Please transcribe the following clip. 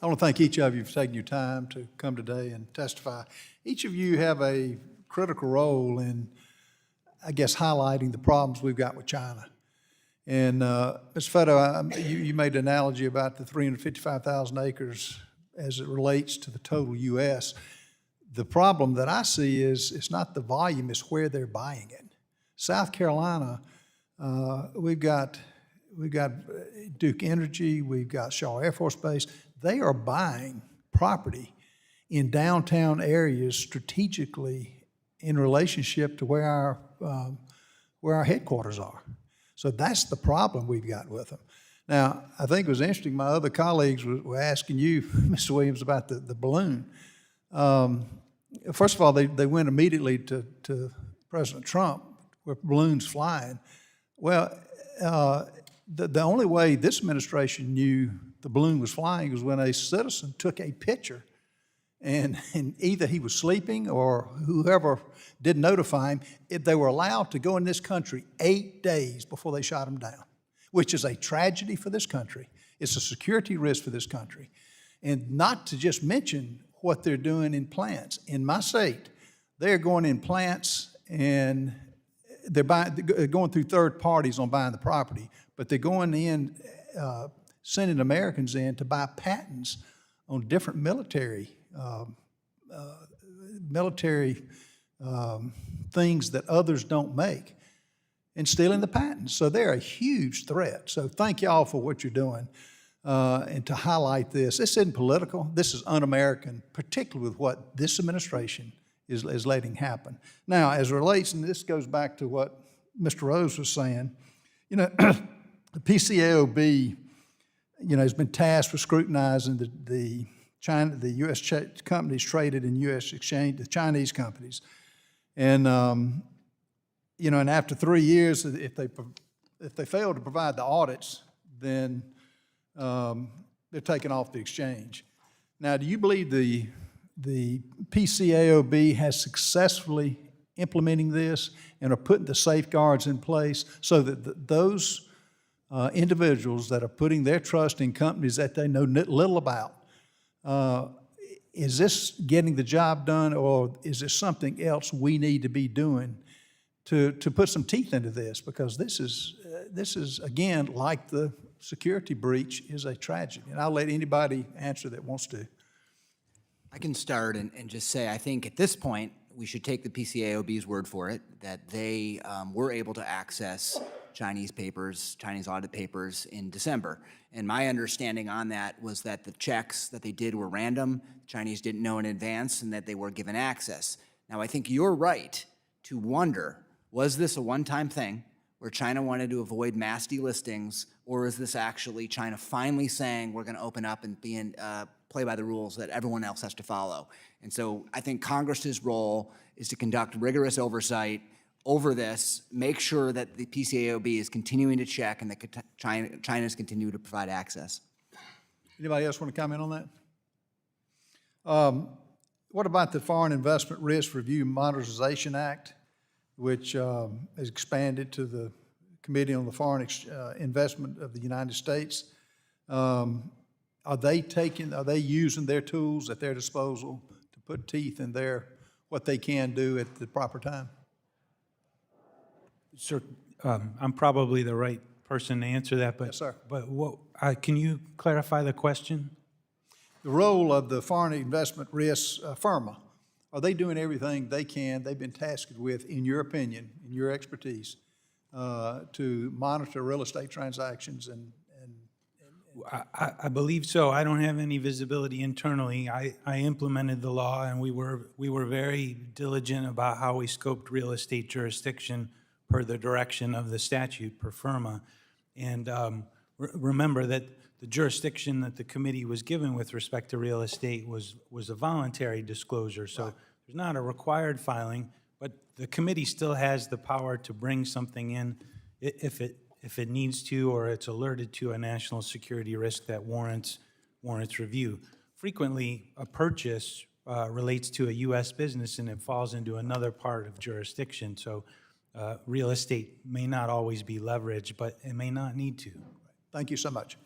I want to thank each of you for taking your time to come today and testify. Each of you have a critical role in, I guess, highlighting the problems we've got with China. And Mr. Fetto, you made an analogy about the 355,000 acres as it relates to the total U.S. The problem that I see is it's not the volume, it's where they're buying it. South Carolina, we've got Duke Energy, we've got Shaw Air Force Base. They are buying property in downtown areas strategically in relationship to where our headquarters are. So that's the problem we've got with them. Now, I think it was interesting, my other colleagues were asking you, Mr. Williams, about the balloon. First of all, they went immediately to President Trump with balloons flying. Well, the only way this administration knew the balloon was flying was when a citizen took a picture, and either he was sleeping or whoever didn't notify him. They were allowed to go in this country 8 days before they shot him down, which is a tragedy for this country. It's a security risk for this country. And not to just mention what they're doing in plants. In my state, they're going in plants and they're going through third parties on buying the property, but they're going in, sending Americans in to buy patents on different military things that others don't make, and stealing the patents. So they're a huge threat. So thank y'all for what you're doing and to highlight this. This isn't political. This is un-American, particularly with what this administration is letting happen. Now, as it relates, and this goes back to what Mr. Rose was saying, you know, the PCAOB, you know, has been tasked with scrutinizing the U.S. companies traded in U.S. exchange, the Chinese companies. And, you know, and after 3 years, if they fail to provide the audits, then they're taken off the exchange. Now, do you believe the PCAOB has successfully implementing this and are putting the safeguards in place so that those individuals that are putting their trust in companies that they know little about, is this getting the job done, or is there something else we need to be doing to put some teeth into this? Because this is again, like the security breach, is a tragedy. And I'll let anybody answer that wants to. I can start and just say, I think at this point, we should take the PCAOB's word for it, that they were able to access Chinese papers, Chinese audit papers in December. And my understanding on that was that the checks that they did were random, the Chinese didn't know in advance, and that they were given access. Now, I think you're right to wonder, was this a one-time thing where China wanted to avoid mass delistings, or is this actually China finally saying we're going to open up and be in, play by the rules that everyone else has to follow? And so I think Congress's role is to conduct rigorous oversight over this, make sure that the PCAOB is continuing to check and that China is continuing to provide access. Anybody else want to comment on that? What about the Foreign Investment Risk Review Modernization Act, which is expanded to the Committee on the Foreign Investment of the United States? Are they using their tools at their disposal to put teeth in what they can do at the proper time? Sir, I'm probably the right person to answer that, but, yes, sir. But can you clarify the question? The role of the Foreign Investment Risk FIRMA, are they doing everything they can, they've been tasked with, in your opinion, in your expertise, to monitor real estate transactions I believe so. I don't have any visibility internally. I implemented the law, and we were very diligent about how we scoped real estate jurisdiction per the direction of the statute, per FIRMA. And remember that the jurisdiction that the committee was given with respect to real estate was a voluntary disclosure. So there's not a required filing, but the committee still has the power to bring something in if it needs to, or it's alerted to a national security risk that warrants review. Frequently, a purchase relates to a U.S. business and it falls into another part of jurisdiction. So real estate may not always be leveraged, but it may not need to. Thank you so much.